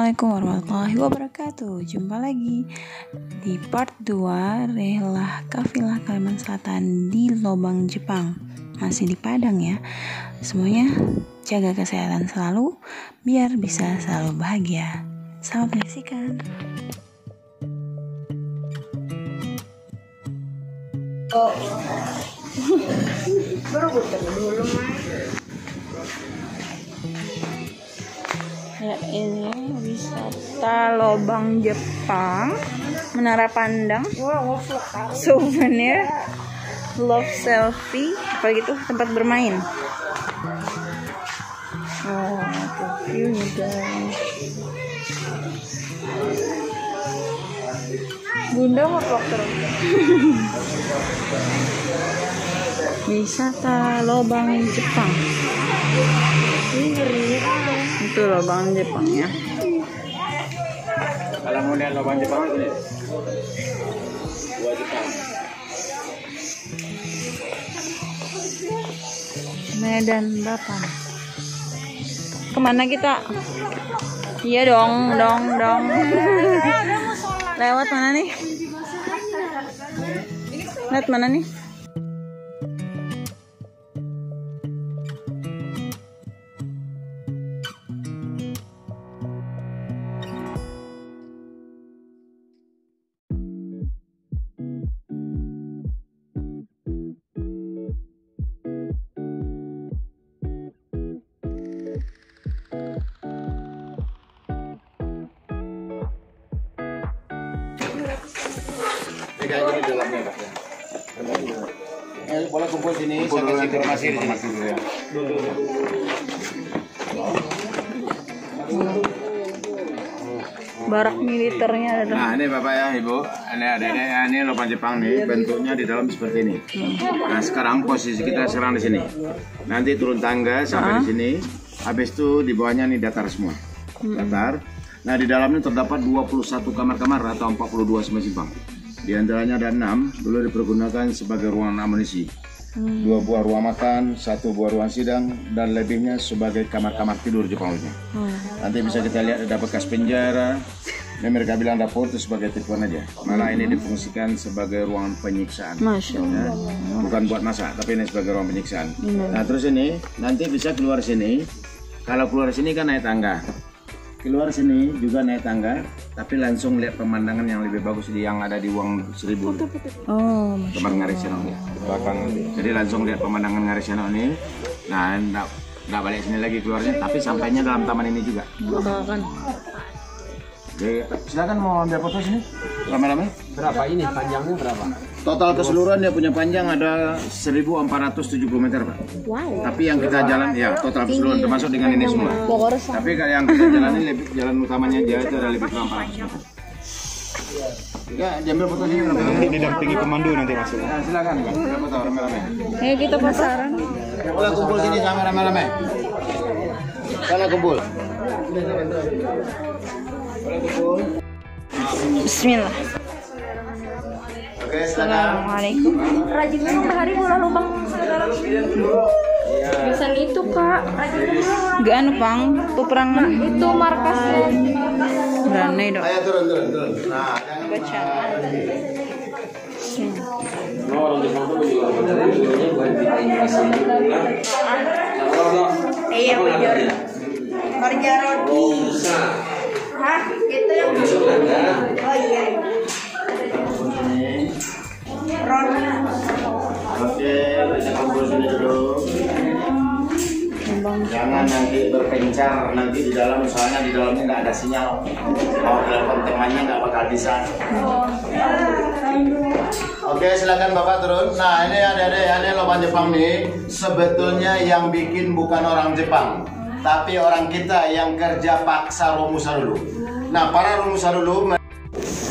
Assalamualaikum warahmatullahi wabarakatuh. Jumpa lagi di part 2 Rehlah Kafilah Kalimantan Selatan di Lobang Jepang. Masih di Padang ya. Semuanya jaga kesehatan selalu biar bisa selalu bahagia. Selamat menyaksikan. Ya, ini wisata Lobang Jepang, Menara Pandang, souvenir, love selfie, apa gitu, tempat bermain. Oh, tuh view-nya guys. Bunda mau vlog terus. Wisata Lobang Jepang. Itu lobang Jepang ya. Kalau mau lihat lobang Jepang ini, gua Jepang. Medan Bapan. Kemana kita? Iya dong. Lewat mana nih? Lihat mana nih? Kayak gini dalamnya Pak ya. Boleh kumpul sini, saya kasih informasi di sini ya. Barak militernya ada. Nah ini Bapak ya Ibu, ini lobang Jepang nih, bentuknya di dalam seperti ini. Nah sekarang posisi kita sekarang di sini. Nanti turun tangga sampai di sini. Habis itu di bawahnya nih datar semua, datar. Nah di dalamnya terdapat 21 kamar-kamar atau 42 simpang. Di antaranya ada 6 dulu dipergunakan sebagai ruangan amunisi, 2 buah ruang makan, 1 buah ruang sidang, dan lebihnya sebagai kamar-kamar tidur Jepangnya. Nanti bisa kita lihat ada bekas penjara. Ini mereka bilang dapur itu sebagai tipuan aja. Malah ini difungsikan sebagai ruangan penyiksaan. Masya Allah. Ya, bukan buat masak, tapi ini sebagai ruang penyiksaan. Nah terus ini nanti bisa keluar sini. Kalau keluar sini kan naik tangga. Keluar sini juga naik tangga, tapi langsung lihat pemandangan yang lebih bagus yang ada di Uang Seribu. Oh, tempat Ngarisano ya, belakang. Jadi langsung lihat pemandangan Ngarisano ini. Nah, nggak balik sini lagi keluarnya, tapi sampainya dalam taman ini juga. kan. Jadi, silakan mau ambil foto sini, rame-rame. Berapa ini panjangnya berapa? Total keseluruhan dia punya panjang ada 1470 meter Pak. Wow. Tapi yang kita jalan ya total keseluruhan termasuk dengan ini semua. Tapi kalau yang kita jalani jalan utamanya dia itu ada lebih kurang 400 meter. Ya, diambil foto sini rame-rame. Ini dampingi pemandu nanti masuk. Ya, silakan Pak, ambil foto rame-rame. Ayo kita pasaran. Boleh kumpul sini sama rame-rame. Sana kumpul. Boleh kumpul. Bismillah. Oke, Assalamualaikum. Rajin minum hari bola lubang sekarang. Pesan itu kak. Gak anu pang, peperangan itu markasnya. Berani dong. Ayo turun. Nah, jangan Bacaan. Iya bener. Kerja roti. Hah? Itu yang. Oh iya. Oke, kita kumpul sini dulu. Jangan nanti berpencar nanti di dalam, misalnya di dalamnya nggak ada sinyal. Mau telepon temannya nggak bakal bisa. Oke, silakan Bapak turun. Nah, ini adik-adik lobang Jepang nih. Sebetulnya yang bikin bukan orang Jepang, tapi orang kita yang kerja paksa Romusa dulu. Nah, para Romusa dulu.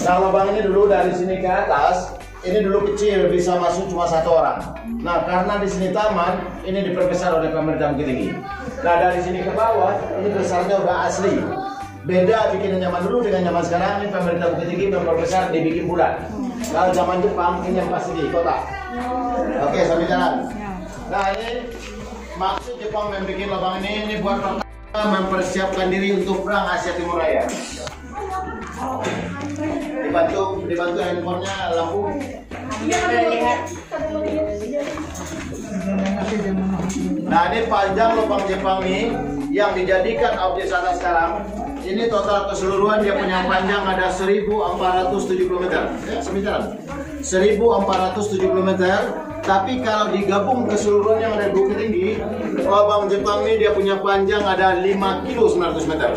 Nah, lubang ini dulu dari sini ke atas, ini dulu kecil, bisa masuk cuma 1 orang. Nah, karena di sini taman, ini diperbesar oleh pemerintah Bukit Tinggi. Nah, dari sini ke bawah, ini besarnya udah asli. Beda bikin nyaman dulu dengan nyaman sekarang. Ini pemerintah Bukit Tinggi memperbesar, dibikin bulat. Kalau zaman Jepang, ini yang pasti di kota. Oke, sambil jalan. Nah, ini maksud Jepang membuat lubang ini buat Mempersiapkan diri untuk perang Asia Timur Raya. Dibantu handphonenya lampu. Nah, ini panjang lubang Jepang nih yang dijadikan objek wisata sekarang. Ini total keseluruhan dia punya panjang ada 1470 meter. Semitaran. 1470 meter. Tapi kalau digabung keseluruhan yang ada di Bukit Tinggi, lubang Jepang ini dia punya panjang ada 5 kilo 900 meter.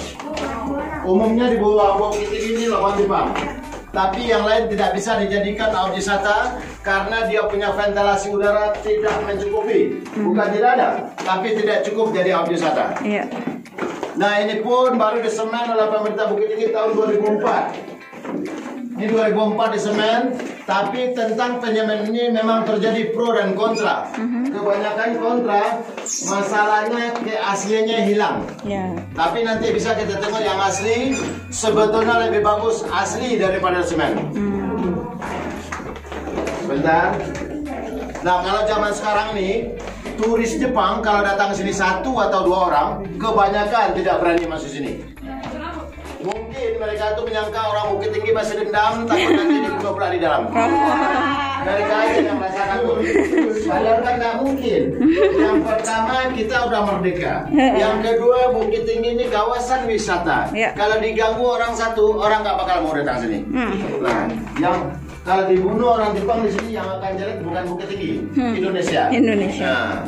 Umumnya di bawah Bukit Tinggi ini lubang Jepang. Tapi yang lain tidak bisa dijadikan objek wisata karena dia punya ventilasi udara tidak mencukupi. Bukan tidak ada, tapi tidak cukup jadi objek wisata. Iya. Nah, ini pun baru disemen oleh pemerintah Bukit Tinggi tahun 2004. Ini 2004 disemen, tapi tentang penyemen ini memang terjadi pro dan kontra. Kebanyakan kontra, masalahnya keasliannya hilang. Ya. Tapi nanti bisa kita tengok yang asli, sebetulnya lebih bagus asli daripada semen. Bentar. Nah, kalau zaman sekarang nih, turis Jepang kalau datang sini 1 atau 2 orang, kebanyakan tidak berani masuk sini. Mungkin mereka itu menyangka orang Bukit Tinggi masih dendam, takut nanti dibunuh pula di dalam. Mereka aja yang merasakan itu. Padahal kan nggak mungkin. Yang pertama kita udah merdeka. Yang kedua Bukit Tinggi ini kawasan wisata. Kalau diganggu orang satu, orang nggak bakal mau datang sini. Nah, yang kalau dibunuh orang Jepang di sini yang akan jelek bukan Bukit Tinggi, Indonesia. Nah.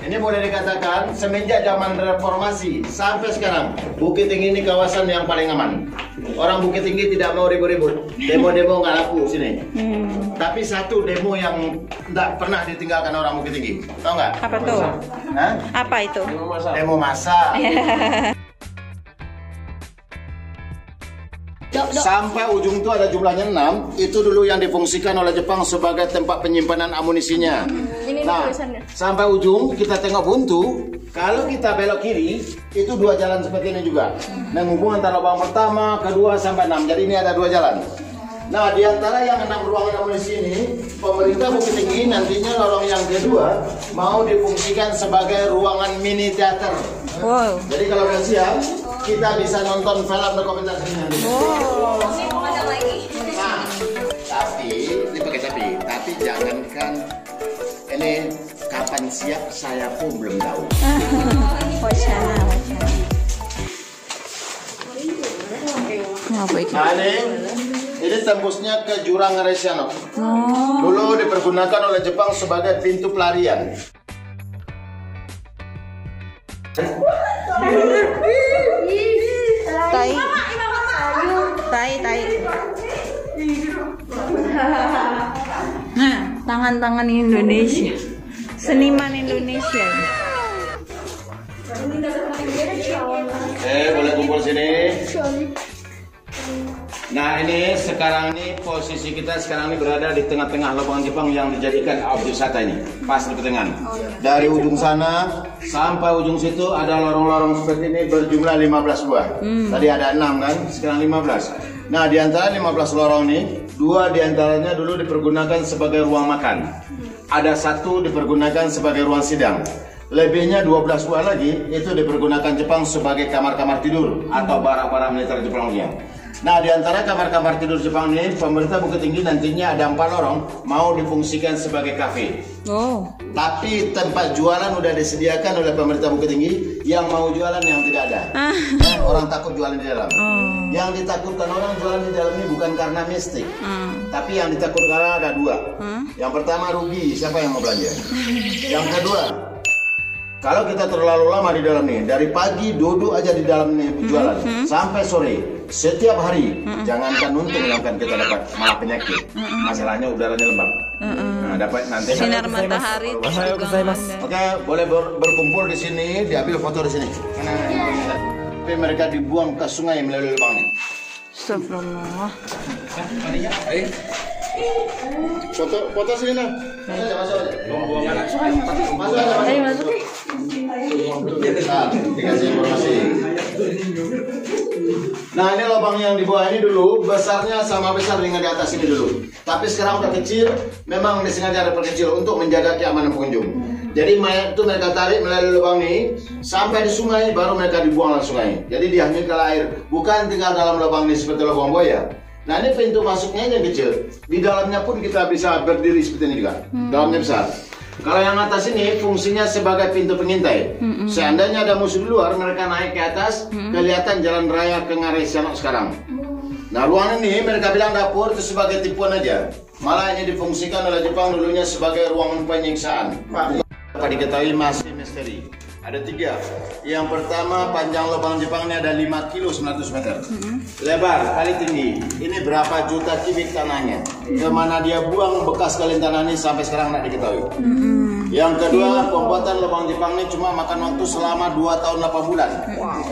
Ini boleh dikatakan semenjak zaman reformasi sampai sekarang Bukit Tinggi ini kawasan yang paling aman. Orang Bukit Tinggi tidak mau ribut-ribut. Demo-demo nggak laku sini. Tapi satu demo yang tidak pernah ditinggalkan orang Bukit Tinggi. Tahu nggak? Apa tuh? Hah? Apa itu? Demo massa. Sampai ujung itu ada jumlahnya 6. Itu dulu yang difungsikan oleh Jepang sebagai tempat penyimpanan amunisinya. Nah, sampai ujung kita tengok buntu. Kalau kita belok kiri, itu 2 jalan seperti ini juga. Menghubung antara lubang pertama, kedua sampai 6. Jadi ini ada 2 jalan. Nah, di antara yang 6 ruangan amunisi ini, pemerintah Bukit Tinggi nantinya lorong yang kedua mau difungsikan sebagai ruangan mini teater. Wow. Jadi kalau udah siap, kita bisa nonton film dokumenter sini nanti. Nah, tapi ini pakai tapi jangankan ini kapan siap saya pun belum tahu. Wacana. Nah, ini tembusnya ke jurang Resano. Dulu dipergunakan oleh Jepang sebagai pintu pelarian. Tai. Nah, tangan-tangan Indonesia, seniman Indonesia. Boleh kumpul sini. Nah, ini sekarang ini posisi kita sekarang ini berada di tengah-tengah lubang Jepang yang dijadikan objek wisata ini, pas di pertengahan. Dari ujung sana sampai ujung situ ada lorong-lorong seperti ini berjumlah 15 buah. Tadi ada 6 kan, sekarang 15. Nah, di antara 15 lorong ini, 2 diantaranya dulu dipergunakan sebagai ruang makan. Ada 1 dipergunakan sebagai ruang sidang. Lebihnya 12 buah lagi itu dipergunakan Jepang sebagai kamar-kamar tidur atau barak-barak militer Jepang lainnya. Nah, di antara kamar-kamar tidur Jepang ini, pemerintah Bukit Tinggi nantinya ada 4 lorong mau difungsikan sebagai kafe. Tapi tempat jualan udah disediakan oleh pemerintah Bukit Tinggi. Yang mau jualan yang tidak ada. Orang takut jualan di dalam. Yang ditakutkan orang jualan di dalam ini bukan karena mistik, tapi yang ditakutkan karena ada 2. Yang pertama rugi, siapa yang mau belanja? Yang kedua, kalau kita terlalu lama di dalam nih, dari pagi duduk aja di dalam nih jualan sampai sore, setiap hari, jangankan untung yang akan kita dapat, malah penyakit. Masalahnya udaranya lembab. Nah, dapat nanti Sinar matahari. Oke, boleh berkumpul di sini, diambil foto di sini. Tapi mereka dibuang ke sungai melalui lubang ini. Astagfirullah. Foto sini nah. Masuk aja. Ayo masuk. Nah, dikasih informasi. Nah, ini lubang yang di bawah ini dulu besarnya sama besar dengan di atas ini dulu. Tapi sekarang udah kecil, memang disengaja diperkecil untuk menjaga keamanan pengunjung. Jadi mayat itu mereka tarik melalui lubang ini sampai di sungai, baru mereka dibuang ke sungai. Jadi dihanyutkan ke air, bukan tinggal dalam lubang ini seperti lubang buaya. Nah, ini pintu masuknya yang kecil. Di dalamnya pun kita bisa berdiri seperti ini juga. Dalamnya besar. Kalau yang atas ini fungsinya sebagai pintu pengintai. Seandainya ada musuh di luar, mereka naik ke atas, kelihatan jalan raya ke Ngarai Sianok sekarang. Nah, ruangan ini mereka bilang dapur itu sebagai tipuan aja. Malah ini difungsikan oleh Jepang dulunya sebagai ruangan penyiksaan. Apa diketahui masih misteri. Ada 3. Yang pertama, panjang lubang Jepang ini ada 5 kilo 900 meter. Lebar kali tinggi. Ini berapa juta kubik tanahnya. Kemana dia buang bekas kalian tanah ini sampai sekarang tidak diketahui. Yang kedua, pembuatan lubang Jepang ini cuma makan waktu selama 2 tahun 8 bulan.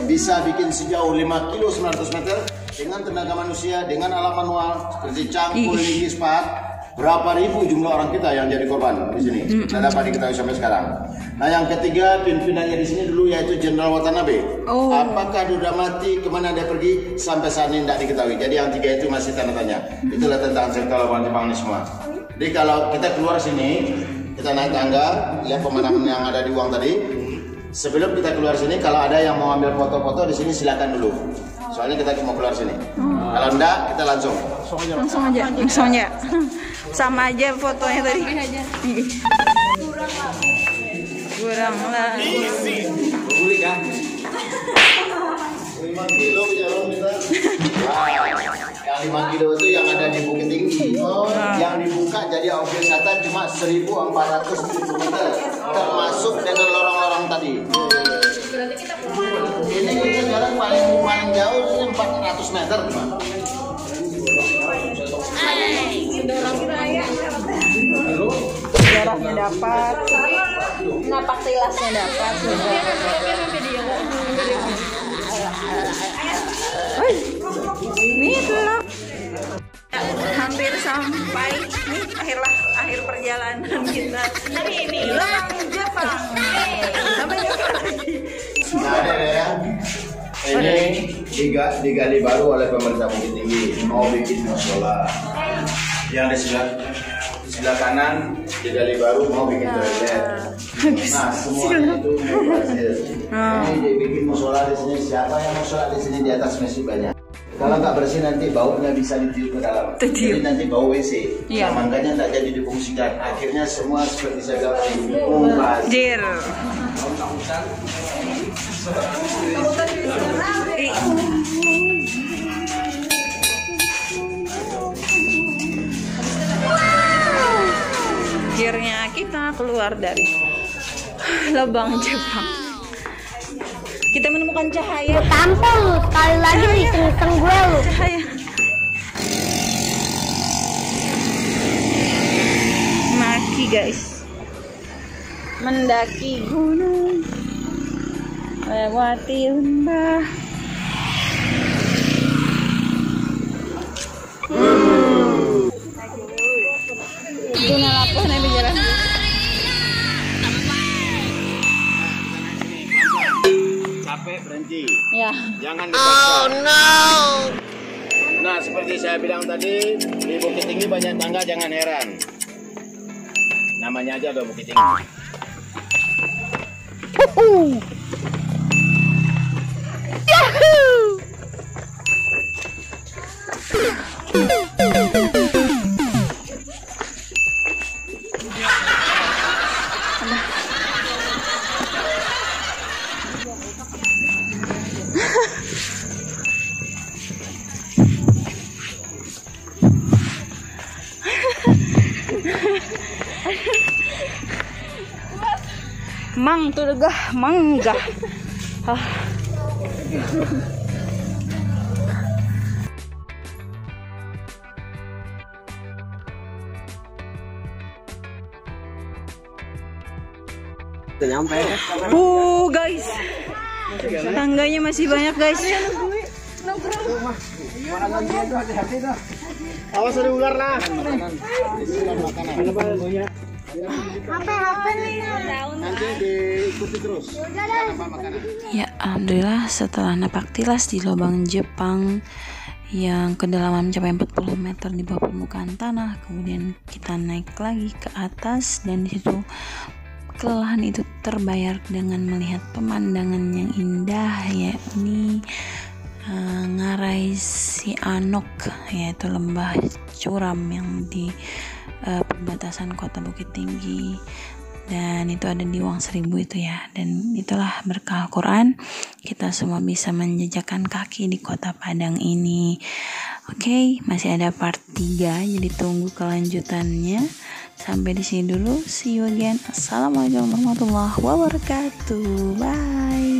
Bisa bikin sejauh 5 kilo 900 meter dengan tenaga manusia, dengan alat manual seperti cangkul, lidi, sepat. Berapa ribu jumlah orang kita yang jadi korban di sini. Tidak dapat diketahui sampai sekarang. Nah, yang ketiga, pimpinannya di sini dulu yaitu Jenderal Watanabe. Apakah dia sudah mati, kemana dia pergi, sampai saat ini tidak diketahui. Jadi yang 3 itu masih tanda tanya. Itulah tentang cerita lubang Jepang ini semua. Jadi kalau kita keluar sini, kita naik tangga, lihat pemandangan yang ada di uang tadi. Sebelum kita keluar sini, kalau ada yang mau ambil foto-foto di sini silakan dulu. Soalnya kita mau keluar sini. Kalau enggak, kita langsung Langsung aja. Sama aja fotonya tadi. Kurang lah. 5 kilo jalan kita. Yang 5 kilo itu yang ada di Bukit Tinggi. Yang dibuka jadi objek wisata cuma 1.400 meter, termasuk dengan lorong-lorong tadi. Ini kita jalan paling jauh ini 400 meter cuma. Jaraknya dapat. Napak tilasnya dapat. Ini loh. Hampir sampai nih akhir perjalanan kita. Tapi ini lubang Jepang. Sampai jumpa lagi. Nah, ya. Ini digali baru oleh pemerintah Bukit Tinggi, mau bikin musola. Yang di sebelah kanan digali baru mau bikin toilet. Nah, semuanya itu mau berhasil. Ini dibikin musola di sini. Siapa yang musola di sini di atas masih banyak. Kalau nggak bersih nanti baunya bisa ditiup ke dalam. Jadi nanti bau WC. Nah, makanya nggak jadi difungsikan. Akhirnya semua seperti saya bilang tadi, mubazir. Akhirnya kita keluar dari lubang Jepang. Kita menemukan cahaya. Tampol lu, sekali lagi iseng-iseng gue lu. Cahaya. Maki guys. Mendaki gunung. Lewati lembah. Itu nalapoh nih jalan. Capek berhenti. Ya. Jangan dipaksa. Oh no. Nah, seperti saya bilang tadi, di Bukit Tinggi banyak tangga, jangan heran. Namanya aja udah Bukit Tinggi. Mang turgah mangga. Guys, tangganya masih banyak guys. Awas ada ular lah. Apa nih? Nanti diikuti terus. Ya, alhamdulillah setelah napak tilas di lubang Jepang yang kedalaman mencapai 40 meter di bawah permukaan tanah, kemudian kita naik lagi ke atas dan di situ kelelahan itu terbayar dengan melihat pemandangan yang indah, yakni Ngarai Sianok, yaitu lembah curam yang di perbatasan kota Bukit Tinggi, dan itu ada di Wang Seribu itu ya. Dan itulah berkah Al-Quran, kita semua bisa menjejakkan kaki di kota Padang ini. Oke, masih ada part 3, jadi tunggu kelanjutannya. Sampai di sini dulu, see you again. Assalamualaikum warahmatullahi wabarakatuh. Bye.